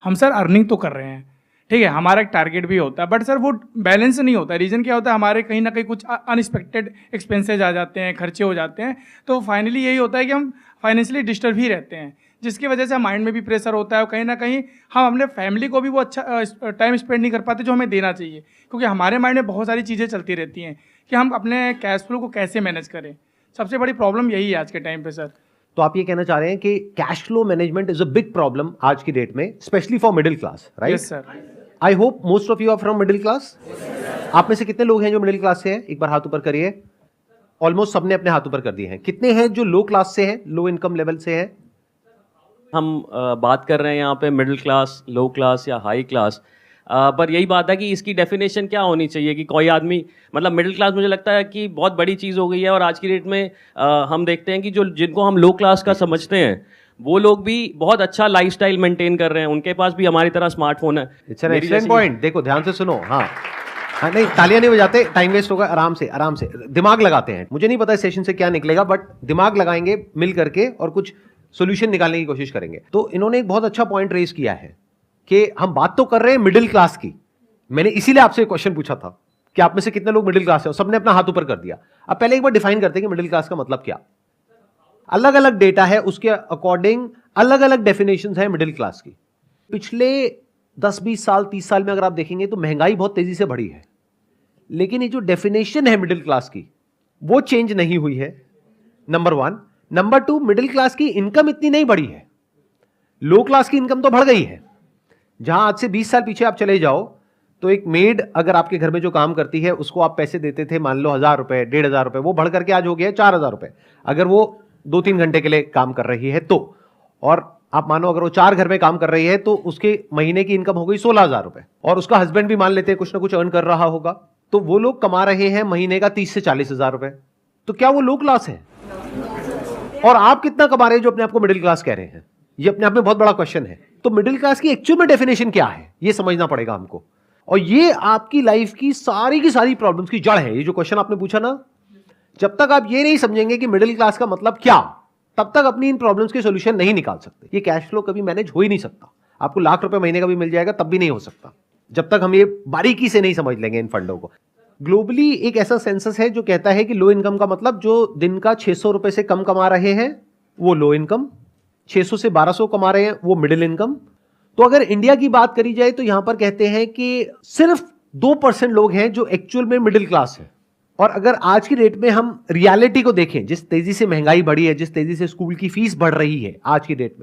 हम sir earning तो कर रहे हैं, ठीक है, हमारा एक टारगेट भी होता है, बट सर वो बैलेंस नहीं होता। रीज़न क्या होता है, हमारे कहीं ना कहीं कुछ अनएक्सपेक्टेड एक्सपेंसेज आ जाते हैं, खर्चे हो जाते हैं, तो फाइनली यही होता है कि हम फाइनेंशियली डिस्टर्ब ही रहते हैं, जिसकी वजह से माइंड में भी प्रेशर होता है और कहीं ना कहीं हम अपने फैमिली को भी वो अच्छा टाइम स्पेंड नहीं कर पाते जो हमें देना चाहिए, क्योंकि हमारे माइंड में बहुत सारी चीज़ें चलती रहती हैं कि हम अपने कैश फ्लो को कैसे मैनेज करें। सबसे बड़ी प्रॉब्लम यही है आज के टाइम पे सर। तो आप ये कहना चाह रहे हैं कि cash flow management is a big problem आज की डेट में, specially for middle class, right? Yes sir. I hope most of you are from middle class. आप में से कितने लोग हैं जो मिडिल क्लास से हैं? एक बार हाथ ऊपर करिए। ऑलमोस्ट सबने अपने हाथ ऊपर कर दिए हैं। कितने हैं जो लो क्लास से हैं, लो इनकम लेवल से हैं? हम बात कर रहे हैं यहाँ पे मिडिल क्लास, लो क्लास या हाई क्लास, पर यही बात है कि इसकी डेफिनेशन क्या होनी चाहिए कि कोई आदमी मतलब मिडिल क्लास मुझे लगता है कि बहुत बड़ी चीज़ हो गई है। और आज की डेट में हम देखते हैं कि जो जिनको हम लो क्लास का समझते हैं वो लोग भी बहुत अच्छा लाइफस्टाइल मेंटेन कर रहे हैं, उनके पास भी हमारी तरह स्मार्टफोन है। It's an excellent point. देखो ध्यान से सुनो। हाँ हाँ, नहीं तालियां नहीं बजाते, टाइम वेस्ट होगा। आराम से आराम से दिमाग लगाते हैं। मुझे नहीं पता इस सेशन से क्या निकलेगा, बट दिमाग लगाएंगे मिल करके और कुछ सोल्यूशन निकालने की कोशिश करेंगे। तो इन्होंने एक बहुत अच्छा पॉइंट रेज किया है कि हम बात तो कर रहे हैं मिडिल क्लास की। मैंने इसीलिए आपसे क्वेश्चन पूछा था कि आप में से कितने लोग मिडिल क्लास है, और सबने अपना हाथ ऊपर कर दिया। अब पहले एक बार डिफाइन करते हैं कि मिडिल क्लास का मतलब क्या। अलग अलग डेटा है, उसके अकॉर्डिंग अलग अलग डेफिनेशंस है मिडिल क्लास की। पिछले 10-20 साल 30 साल में अगर आप देखेंगे तो महंगाई बहुत तेजी से बढ़ी है, लेकिन ये जो डेफिनेशन है मिडिल क्लास की वो चेंज नहीं हुई है, नंबर 1। नंबर 2, मिडिल क्लास की इनकम इतनी नहीं बढ़ी है। लो क्लास की इनकम तो बढ़ गई है। जहां आज से 20 साल पीछे आप चले जाओ तो एक मेड अगर आपके घर में जो काम करती है उसको आप पैसे देते थे, मान लो 1000 रुपए 1500 रुपए, वो बढ़ करके आज हो गया है 4000 रुपए, अगर वो 2-3 घंटे के लिए काम कर रही है तो। और आप मानो अगर वो 4 घर में काम कर रही है तो उसके महीने की इनकम हो गई 16000 रुपए, और उसका हस्बैंड भी मान लेते हैं कुछ ना कुछ अर्न कर रहा होगा, तो वो लोग कमा रहे हैं महीने का 30 से 40 हजार रुपए। तो क्या वो लो क्लास है? और आप कितना कमा रहे हैं जो अपने आप को मिडिल क्लास कह रहे हैं? ये अपने आप में बहुत बड़ा क्वेश्चन है। तो मिडिल क्लास की एक्चुअल में डेफिनेशन क्या है ये समझना पड़ेगा हमको, और ये आपकी लाइफ की सारी प्रॉब्लम्स की जड़ है। ये जो क्वेश्चन आपने पूछा ना, जब तक आप ये नहीं समझेंगे कि मिडिल क्लास का मतलब क्या, तब तक अपनी इन प्रॉब्लम्स के सॉल्यूशन नहीं निकाल सकते। ये कैश फ्लो कभी मैनेज हो ही नहीं सकता। आपको लाख रुपए महीने का भी मिल जाएगा तब भी नहीं हो सकता, जब तक हम ये बारीकी से नहीं समझ लेंगे इन फंडों को। ग्लोबली एक ऐसा सेंसस है जो कहता है कि लो इनकम का मतलब जो दिन का 600 रुपए से कम कमा रहे हैं वो लो इनकम, 600 से 1200 कमा रहे हैं वो मिडिल इनकम। तो अगर इंडिया की बात करी जाए तो यहां पर कहते हैं कि सिर्फ 2% लोग हैं जो एक्चुअल में मिडिल क्लास है। और अगर आज की डेट में हम रियलिटी को देखें, जिस तेजी से महंगाई बढ़ी है, जिस तेजी से स्कूल की फीस बढ़ रही है आज की डेट में,